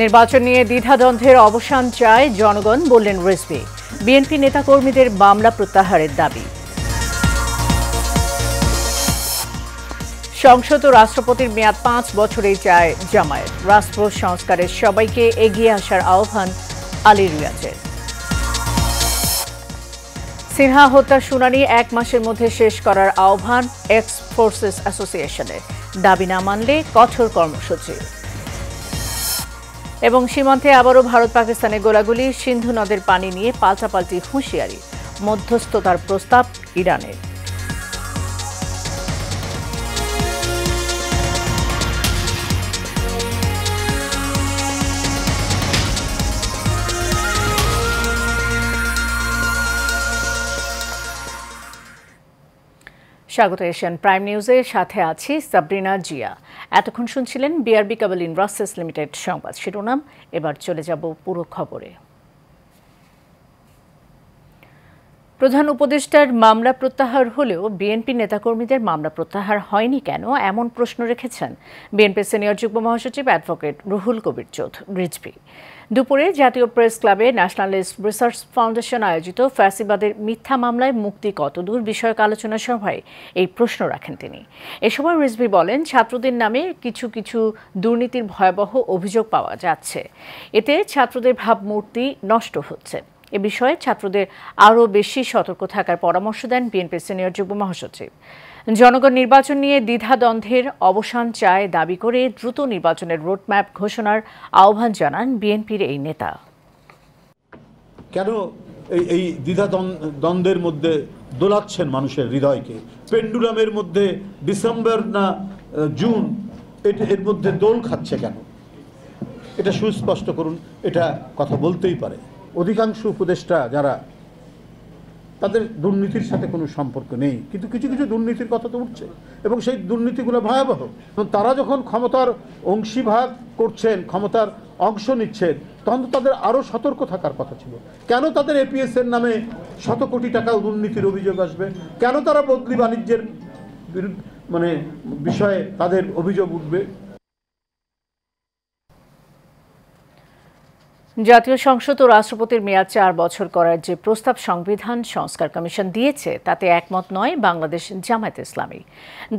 নির্বাচন নিয়ে দ্বিধাদ্বন্দ্বের অবসান চায় জনগণ, বললেন রিজভী। বিএনপি নেতাকর্মীদের মামলা প্রত্যাহারের দাবি। সংসদ ও রাষ্ট্রপতির মেয়াদ 5 বছরেই চায় জামায়াত। রাষ্ট্র সংস্কারের সবাইকে এগিয়ে আসার আহ্বান আলী রিয়াজের। সিনহা হত্যার শুনানি 1 মাসের মধ্যে শেষ করার আহ্বান এক্স ফোর্সেস অ্যাসোসিয়েশনের। দাবি না মানলে কঠোর কর্মসূচি। এবং সীমান্তে আবারও ভারত পাকিস্তানে গোলাগুলি, সিন্ধু নদের পানি নিয়ে পাল্টাপাল্টি হুঁশিয়ারি, মধ্যস্থতার প্রস্তাব ইরানের। স্বাগত এশিয়ান প্রাইম নিউজের সাথে আছি সাবরিনা জিয়া। এতক্ষণ শুনছিলেন বিআরবি কেবল ইন্ডাস্ট্রিজ লিমিটেড সংবাদ শিরোনাম। এবার চলে যাব পুরো খবরে। প্রধান উপদেষ্টার মামলা প্রত্যাহার হলেও বিএনপি নেতাকর্মীদের মামলা প্রত্যাহার হয়নি কেন, এমন প্রশ্ন রেখেছেন বিএনপির সিনিয়র যুগ্ম মহাসচিব অ্যাডভোকেট রুহুল কবির চৌধুরী রিজভী। দুপুরে জাতীয় প্রেস ক্লাবে ন্যাশনালিস্ট রিসার্চ ফাউন্ডেশন আয়োজিত ফ্যাসিবাদের মিথ্যা মামলায় মুক্তি কতদূর বিষয়ক আলোচনা সভায় এই প্রশ্ন রাখেন তিনি। এ সময় রিজভী বলেন, ছাত্রদের নামে কিছু কিছু দুর্নীতির ভয়াবহ অভিযোগ পাওয়া যাচ্ছে, এতে ছাত্রদের ভাবমূর্তি নষ্ট হচ্ছে। এ বিষয়ে ছাত্রদের আরও বেশি সতর্ক থাকার পরামর্শ দেন বিএনপির সিনিয়র যুগ্ম মহাসচিব। জনগণ নির্বাচন নিয়ে দ্বিধাদ্বন্দ্বের অবসান চায় দাবি করে দ্রুত নির্বাচনের রোডম্যাপ ঘোষণার আহ্বান জানান বিএনপির এই নেতা। কেন এই দ্বিধাদ্বন্দ্বের মধ্যে দোলাচ্ছেন মানুষের হৃদয়কে? পেন্ডুলামের মধ্যে ডিসেম্বর না জুন, এর মধ্যে দোল খাচ্ছে কেন? এটা সুস্পষ্ট করুন। এটা কথা বলতেই পারে। অধিকাংশ উপদেষ্টা যারা, তাদের দুর্নীতির সাথে কোনো সম্পর্ক নেই, কিন্তু কিছু কিছু দুর্নীতির কথা তো উঠছে এবং সেই দুর্নীতিগুলো ভয়াবহ। তারা যখন ক্ষমতার অংশীভাগ করছেন, ক্ষমতার অংশ নিচ্ছেন, তখন তো তাদের আরও সতর্ক থাকার কথা ছিল। কেন তাদের এপিএস এর নামে শত কোটি টাকা দুর্নীতির অভিযোগ আসবে? কেন তারা বদলি বাণিজ্যের বিষয়ে তাদের অভিযোগ উঠবে? জাতীয় সংসদ ও রাষ্ট্রপতির মেয়াদ 4 বছর করার যে প্রস্তাব সংবিধান সংস্কার কমিশন দিয়েছে তাতে একমত নয় বাংলাদেশ জামায়াত ইসলামী।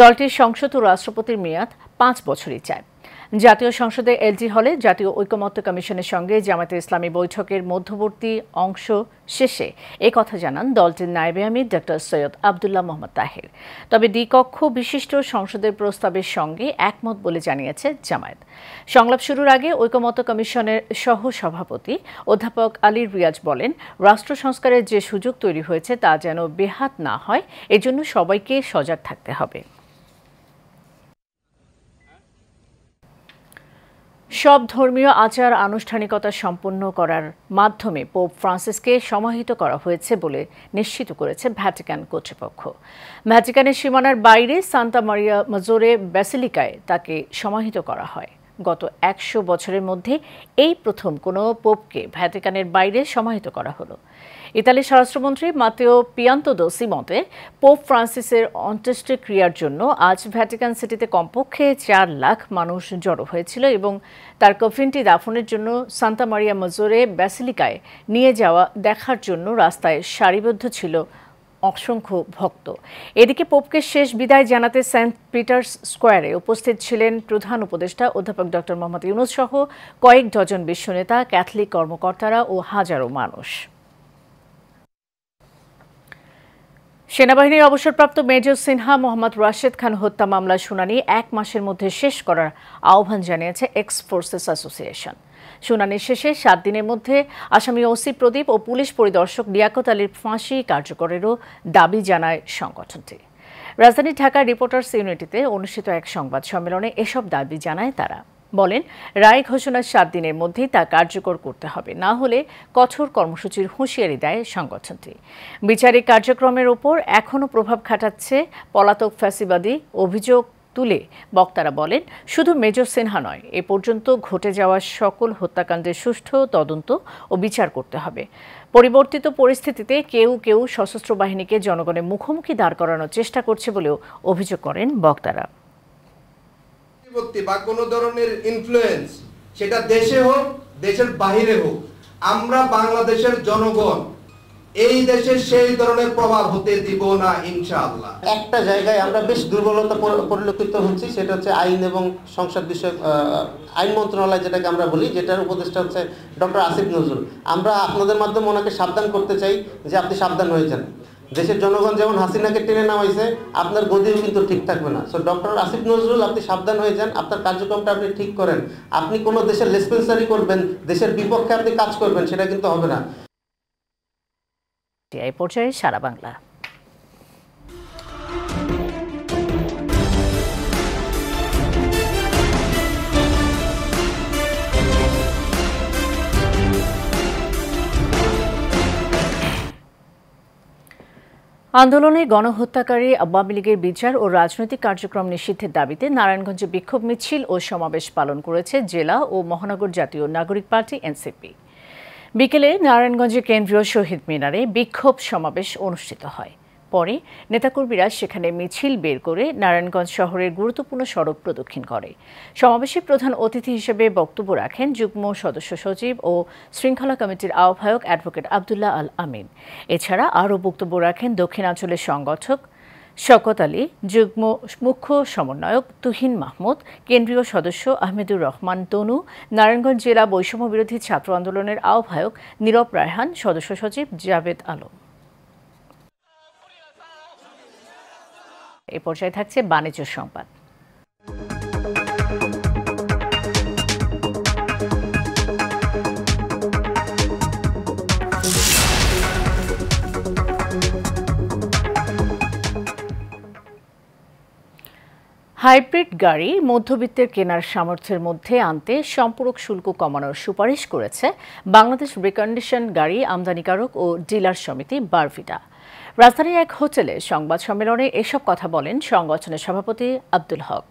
দলটির সংসদ ও রাষ্ট্রপতির মেয়াদ 5 বছরই চায়। জাতীয় সংসদে এলজি হলে জাতীয় ঐকমত্য কমিশনের সঙ্গে জামায়াতে ইসলামী বৈঠকের মধ্যবর্তী অংশ শেষে কথা জানান দলটির নায়েবে আমির ডক্টর সৈয়দ আবদুল্লাহ মোহাম্মদ তাহের। তবে দ্বিকক্ষ বিশিষ্ট সংসদের প্রস্তাবের সঙ্গে একমত বলে জানিয়েছে জামায়াত। সংলাপ শুরুর আগে ঐকমত্য কমিশনের সহ সভাপতি অধ্যাপক আলী রিয়াজ বলেন, রাষ্ট্র সংস্কারের যে সুযোগ তৈরি হয়েছে তা যেন বেহাত না হয়, এজন্য সবাইকে সজাগ থাকতে হবে। সব ধর্মীয় আচার আনুষ্ঠানিকতা সম্পন্ন করার মাধ্যমে পোপ ফ্রান্সিসকে সমাহিত করা হয়েছে বলে নিশ্চিত করেছে ভ্যাটিকান কর্তৃপক্ষ। ভ্যাটিকানের সীমানার বাইরে সান্তা মারিয়া মাজোরে ব্যাসিলিকায় তাকে সমাহিত করা হয়। গত 100 বছরের মধ্যে এই প্রথম কোনো পোপকে ভ্যাটিকানের বাইরে সমাহিত করা হলো। ইতালির স্বরাষ্ট্রমন্ত্রী মাতেও পিয়ান্তোদোসি মতে, পোপ ফ্রান্সিসের অন্ত্যেষ্টিক্রিয়ার জন্য আজ ভ্যাটিকান সিটিতে কমপক্ষে 4 লাখ মানুষ জড়ো হয়েছিল এবং তার কফিনটি দাফনের জন্য সান্তা মারিয়া মাজোরে ব্যাসিলিকায় নিয়ে যাওয়া দেখার জন্য রাস্তায় সারিবদ্ধ ছিল অসংখ্য ভক্ত। এদিকে পোপকে শেষ বিদায় জানাতে সেন্ট পিটার্স স্কোয়ারে উপস্থিত ছিলেন প্রধান উপদেষ্টা অধ্যাপক ডক্টর মোহাম্মদ ইউনূস সহ কয়েক ডজন বিশ্বনেতা, ক্যাথলিক কর্মকর্তারা ও হাজারো মানুষ। সেনাবাহিনীর অবসরপ্রাপ্ত মেজর সিনহা মোহাম্মদ রাশেদ খান হত্যা মামলার শুনানি 1 মাসের মধ্যে শেষ করার আহ্বান জানিয়েছে এক্স ফোর্সেস অ্যাসোসিয়েশন। শুনানির শেষে 7 দিনের মধ্যে আসামি ওসি প্রদীপ ও পুলিশ পরিদর্শক লিয়াকত আলীর ফাঁসি কার্যকরেরও দাবি জানায় সংগঠনটি। রাজধানী ঢাকার রিপোর্টার্স ইউনিটিতে অনুষ্ঠিত এক সংবাদ সম্মেলনে এসব দাবি জানায় তারা। বলেন, রায় ঘোষণার 7 দিনের মধ্যেই তা কার্যকর করতে হবে, না হলে কঠোর কর্মসূচির হুঁশিয়ারি দেয় সংগঠনটি। বিচারিক কার্যক্রমের উপর এখনও প্রভাব খাটাচ্ছে পলাতক ফ্যাসিবাদী অভিযোগ তুলে বক্তারা বলেন, শুধু মেজর সিনহা নয়, এ পর্যন্ত ঘটে যাওয়া সকল হত্যাকাণ্ডের সুষ্ঠু তদন্ত ও বিচার করতে হবে। পরিবর্তিত পরিস্থিতিতে কেউ কেউ সশস্ত্র বাহিনীকে জনগণের মুখোমুখি দাঁড় করানোর চেষ্টা করছে বলেও অভিযোগ করেন বক্তারা। বা কোনো ধরনের ইনফ্লুয়েন্স সেটা দেশে হোক দেশের বাহিরে হোক, আমরা বাংলাদেশের জনগণ এই দেশে সেই ধরনের প্রভাব হতে দিব না ইনশাআল্লাহ। একটা জায়গায় আমরা বেশ দুর্বলতা পরিলক্ষিত হচ্ছে, সেটা হচ্ছে আইন এবং সংসদ বিষয়ক আইন মন্ত্রণালয়, যেটাকে আমরা বলি, যেটার উপদেষ্টা হচ্ছে ডক্টর আসিফ নজরুল। আমরা আপনাদের মাধ্যমে ওনাকে সাবধান করতে চাই যে আপনি সাবধান হয়ে যান। দেশের জনগণ যেমন হাসিনাকে টেনে নামাইছে, আপনার গদিও কিন্তু ঠিক থাকবে না। সো ডক্টর আসিফ নজরুল, আপনি সাবধান হয়ে যান, আপনার কার্যক্রমটা আপনি ঠিক করেন। আপনি কোনো দেশের লেসপেন্সারি করবেন, দেশের বিপক্ষে আপনি কাজ করবেন, সেটা কিন্তু হবে না। এই পর্যায়ে সারা বাংলা। আন্দোলনে গণহত্যাকারী আওয়ামী লীগের বিচার ও রাজনৈতিক কার্যক্রম নিষিদ্ধের দাবিতে নারায়ণগঞ্জে বিক্ষোভ মিছিল ও সমাবেশ পালন করেছে জেলা ও মহানগর জাতীয় নাগরিক পার্টি এনসিপি। বিকেলে নারায়ণগঞ্জের কেন্দ্রীয় শহীদ মিনারে বিক্ষোভ সমাবেশ অনুষ্ঠিত হয়। পরে নেতাকর্মীরা সেখানে মিছিল বের করে নারায়ণগঞ্জ শহরের গুরুত্বপূর্ণ সড়ক প্রদক্ষিণ করে। সমাবেশে প্রধান অতিথি হিসেবে বক্তব্য রাখেন যুগ্ম সদস্য সচিব ও শৃঙ্খলা কমিটির আহ্বায়ক অ্যাডভোকেট আব্দুল্লাহ আল আমিন। এছাড়া আরও বক্তব্য রাখেন দক্ষিণাঞ্চলের সংগঠক শওকত আলী, যুগ্ম মুখ্য সমন্বয়ক তুহিন মাহমুদ, কেন্দ্রীয় সদস্য আহমেদুর রহমান তনু, নারায়ণগঞ্জ জেলা বৈষম্য বিরোধী ছাত্র আন্দোলনের আহ্বায়ক নীরব রায়হান, সদস্য সচিব জাভেদ আলম। এ পর্যায়ে থাকছে বাণিজ্য সংবাদ। হাইব্রিড গাড়ি মধ্যবিত্তের কেনার সামর্থ্যের মধ্যে আনতে সম্পূরক শুল্ক কমানোর সুপারিশ করেছে বাংলাদেশ রিকন্ডিশন গাড়ি আমদানিকারক ও ডিলার সমিতি বারভিটা। রাজধানীর এক হোটেলে সংবাদ সম্মেলনে এসব কথা বলেন সংগঠনের সভাপতি আব্দুল হক।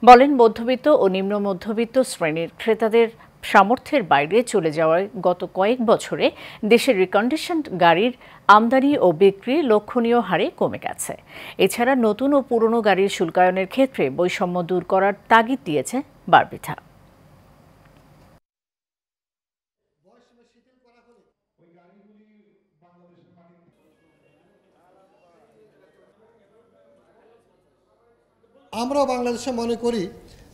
বলেন, মধ্যবিত্ত ও নিম্ন মধ্যবিত্ত শ্রেণীর ক্রেতাদের সামর্থ্যের বাইরে চলে যাওয়ায় গত কয়েক বছরে দেশের রিকন্ডিশন গাড়ির আমদানি ও বিক্রি লক্ষণীয় হারে কমে গেছে। এছাড়া নতুন ও পুরনো গাড়ির শুল্কায়নের ক্ষেত্রে বৈষম্য দূর করার তাগিদ দিয়েছে বারভিটা। আমরাও বাংলাদেশে মনে করি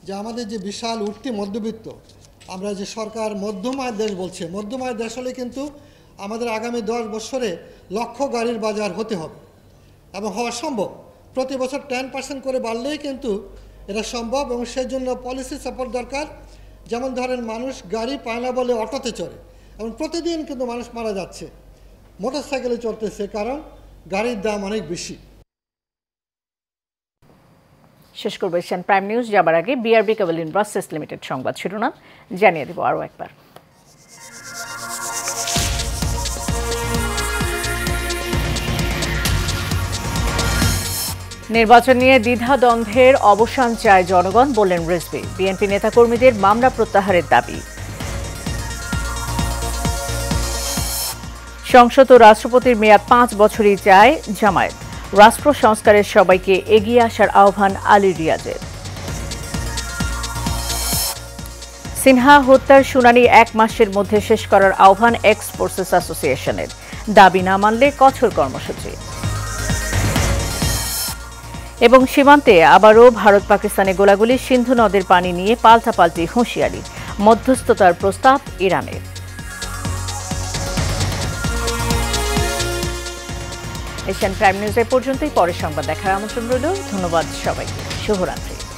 যে আমাদের যে বিশাল উঠতি মধ্যবিত্ত, আমরা যে সরকার মধ্যম আয়ের দেশ বলছে, মধ্যম আয়ের দেশ হলে কিন্তু আমাদের আগামী 10 বছরে লক্ষ গাড়ির বাজার হতে হবে এবং হওয়া সম্ভব। প্রতি বছর 10% করে বাড়লেই কিন্তু এটা সম্ভব এবং সেই জন্য পলিসি সাপোর্ট দরকার। যেমন ধরেন, মানুষ গাড়ি পায় না বলে অটোতে চড়ে এবং প্রতিদিন কিন্তু মানুষ মারা যাচ্ছে, মোটর সাইকেলে চড়তেছে, কারণ গাড়ির দাম অনেক বেশি। শেষ করব এশিয়ান প্রাইম নিউজ যাবার আগে বিআরবি কেবল ইন্ডাস্ট্রিজ লিমিটেড সংবাদ শিরোনাম জানিয়ে দেব আরও একবার। নির্বাচন নিয়ে দ্বিধাদ্বন্দ্বের অবসান চায় জনগণ, বললেন রিজভী। বিএনপি নেতাকর্মীদের মামলা প্রত্যাহারের দাবি। সংসদ ও রাষ্ট্রপতির মেয়াদ 5 বছরই চায় জামায়াত। রাষ্ট্র সংস্কারের সবাইকে এগিয়ে আসার আহ্বান আলী রিয়াজের। সিনহা হত্যার শুনানি 1 মাসের মধ্যে শেষ করার আহ্বান এক্স ফোর্সেস অ্যাসোসিয়েশনের। দাবি না মানলে কঠোর কর্মসূচি। এবং সীমান্তে আবারও ভারত পাকিস্তানে গোলাগুলি, সিন্ধু নদের পানি নিয়ে পাল্টাপাল্টি হুঁশিয়ারি, মধ্যস্থতার প্রস্তাব ইরানের। এশিয়ান প্রাইম নিউজ এ পর্যন্তই। পরের সংবাদ দেখার আমন্ত্রণ রইল। ধন্যবাদ সবাইকে। শুভরাত্রি।